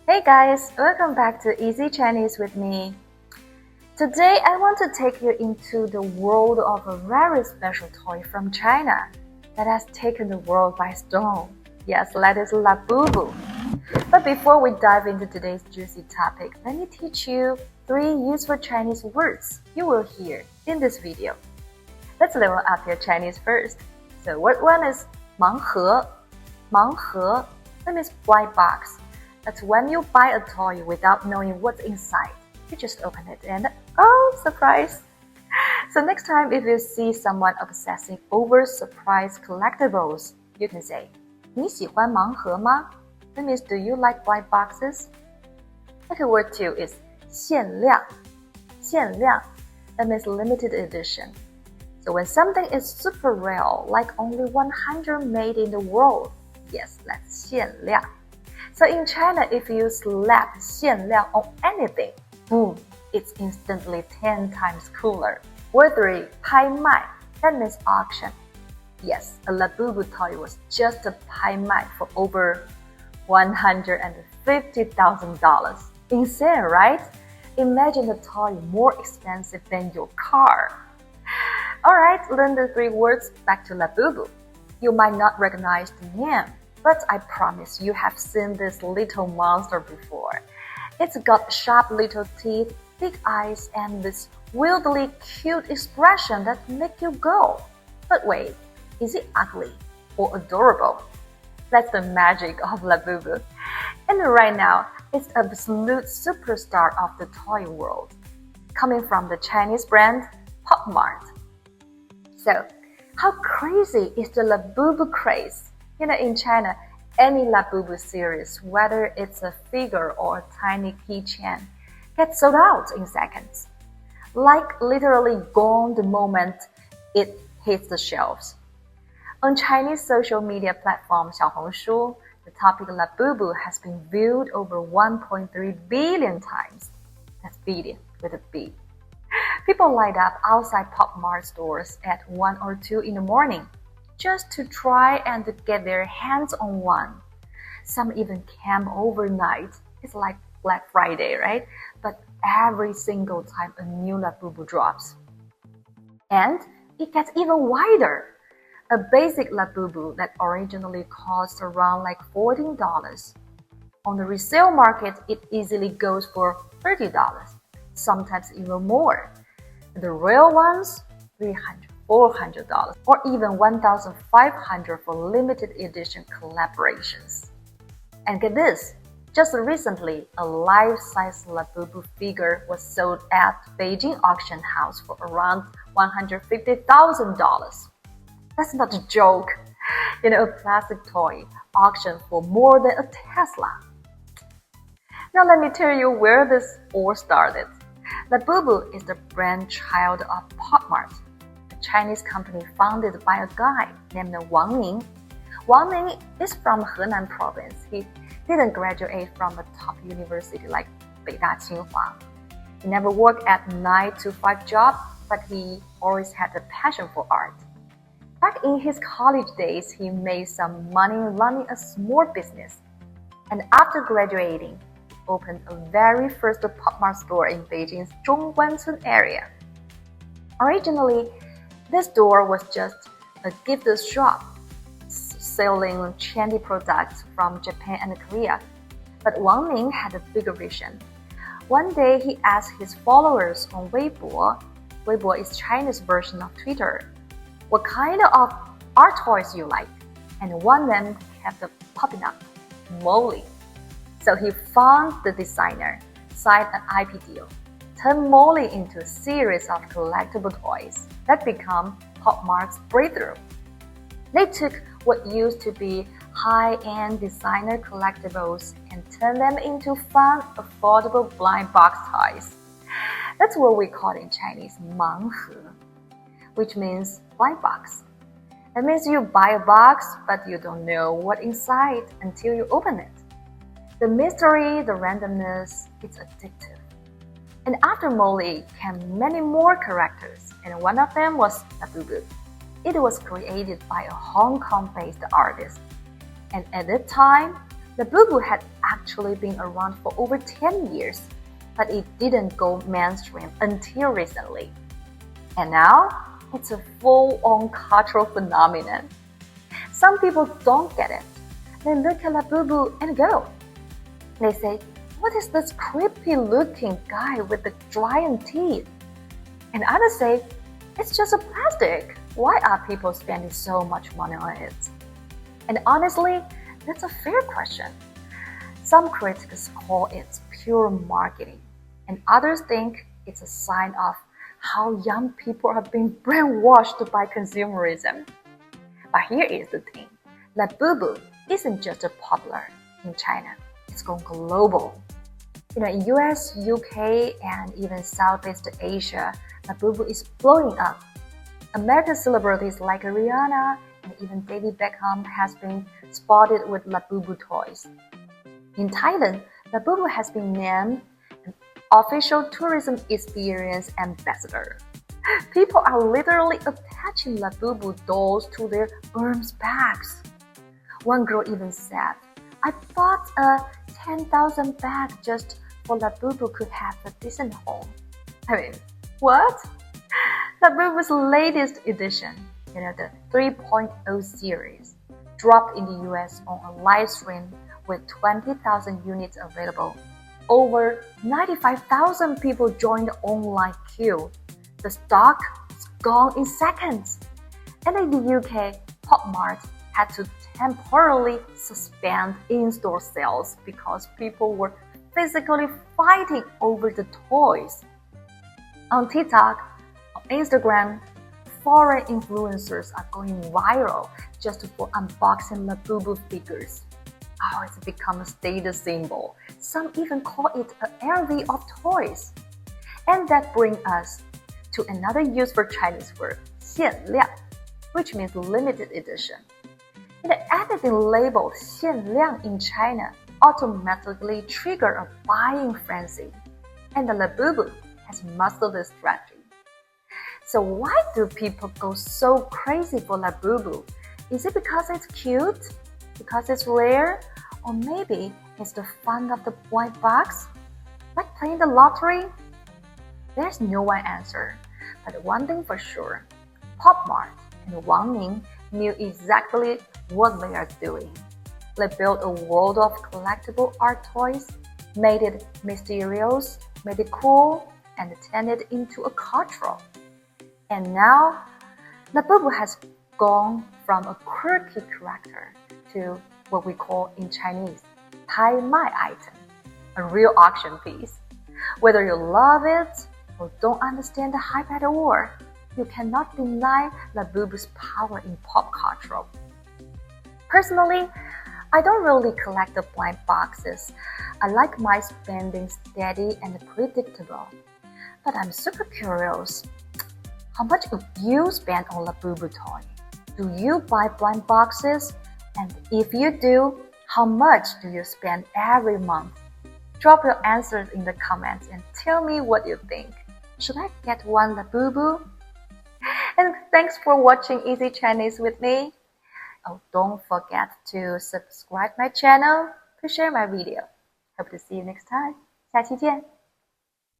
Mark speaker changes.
Speaker 1: Hey guys, welcome back to Easy Chinese with me. Today I want to take you into the world of a very special toy from China that has taken the world by storm. Yes, that is Labubu. But before we dive into today's juicy topic, let me teach you 3 useful Chinese words you will hear in this video. Let's level up your Chinese first. So word 1 is 盲盒. 盲盒, that means blind box. That's when you buy a toy without knowing what's inside. You just open it and oh, surprise! So next time if you see someone obsessing over surprise collectibles, you can say, 你喜欢盲盒吗? That means, do you like blind boxes? Okay, word 2 is 限量. 限量, that means limited edition. So when something is super rare, like only 100 made in the world, yes, that's 限量. So in China, if you slap 限量 on anything, boom, it's instantly 10 times cooler. Word 3, 拍卖, that means auction. Yes, a Labubu toy was just a 拍卖 for over $150,000. Insane, right? Imagine a toy more expensive than your car. Alright, learn the 3 words, back to Labubu. You might not recognize the name, but I promise you have seen this little monster before. It's got sharp little teeth, big eyes, and this weirdly cute expression that make you go. But wait, is it ugly or adorable? That's the magic of Labubu. And right now, it's an absolute superstar of the toy world, coming from the Chinese brand Pop Mart. So, how crazy is the Labubu craze? In China, any Labubu series, whether it's a figure or a tiny keychain, gets sold out in seconds. Like literally gone the moment it hits the shelves. On Chinese social media platform 小红书, the topic Labubu has been viewed over 1.3 billion times. That's billion with a B. People light up outside Pop Mart stores at 1 or 2 in the morning just to try and get their hands on one. Some even camp overnight. It's like Black Friday, right? But every single time a new Labubu drops. And it gets even wider. A basic Labubu that originally cost around like $14. On the resale market, it easily goes for $30, sometimes even more. The real ones, $300, $400, or even $1,500 for limited edition collaborations. And get this, just recently, a life-size Labubu figure was sold at Beijing auction house for around $150,000. That's not a joke. A plastic toy auctioned for more than a Tesla. Now let me tell you where this all started. Labubu is the brainchild of Pop Mart, a Chinese company founded by a guy named Wang Ning. Wang Ning is from Henan province. He didn't graduate from a top university like Beida Tsinghua. He never worked at 9-to-5 job, but he always had a passion for art. Back in his college days, he made some money running a small business. And after graduating, he opened a very first Pop Mart store in Beijing's Zhongguancun area. Originally, this store was just a gift shop, selling trendy products from Japan and Korea. But Wang Ning had a bigger vision. One day, he asked his followers on Weibo, Weibo is China's version of Twitter, what kind of art toys you like, and one name kept popping up, Molly. So he found the designer, signed an IP deal, turned Molly into a series of collectible toys that become Pop Mart's breakthrough. They took what used to be high-end designer collectibles and turned them into fun, affordable blind box toys. That's what we call in Chinese 盲盒, which means blind box. That means you buy a box, but you don't know what's inside until you open it. The mystery, the randomness, it's addictive. And after Molly came many more characters, and one of them was Labubu. It was created by a Hong Kong-based artist. And at that time, Labubu had actually been around for over 10 years, but it didn't go mainstream until recently. And now, it's a full-on cultural phenomenon. Some people don't get it. They look at Labubu and go. They say, what is this creepy-looking guy with the giant teeth? And others say, it's just a plastic. Why are people spending so much money on it? And honestly, that's a fair question. Some critics call it pure marketing, and others think it's a sign of how young people are being brainwashed by consumerism. But here is the thing. Labubu isn't just popular in China. It's gone global. In US, UK, and even Southeast Asia, Labubu is blowing up. American celebrities like Rihanna and even David Beckham has been spotted with Labubu toys. In Thailand, Labubu has been named an official tourism experience ambassador. People are literally attaching Labubu dolls to their arms bags. One girl even said, I bought a 10,000 bag just for Labubu could have a decent home. I mean, what? Labubu's latest edition, the 3.0 series, dropped in the US on a live stream with 20,000 units available. Over 95,000 people joined the online queue. The stock is gone in seconds. And in the UK, Pop Mart had to temporarily suspend in-store sales because people were physically fighting over the toys. On TikTok, on Instagram, foreign influencers are going viral just for unboxing Labubu figures. Oh, it's become a status symbol. Some even call it an LV of toys. And that brings us to another use for Chinese word, 限量, which means limited edition. The anything labeled 限量 in China automatically trigger a buying frenzy, and the Labubu has mastered this strategy. So why do people go so crazy for Labubu? Is it because it's cute? Because it's rare? Or maybe it's the fun of the blind box? Like playing the lottery? There's no one answer, but one thing for sure, Pop Mart and Wang Ning knew exactly what they are doing. They built a world of collectible art toys, made it mysterious, made it cool, and turned it into a cultural. And now, Labubu has gone from a quirky character to what we call in Chinese, 拍卖 item, a real auction piece. Whether you love it or don't understand the hype at all, you cannot deny Labubu's power in pop culture. Personally, I don't really collect the blind boxes. I like my spending steady and predictable. But I'm super curious. How much would you spend on Labubu toy? Do you buy blind boxes? And if you do, how much do you spend every month? Drop your answers in the comments and tell me what you think. Should I get one Labubu? And thanks for watching Easy Chinese with me. Oh, don't forget to subscribe my channel, to share my video. Hope to see you next time. 下期见。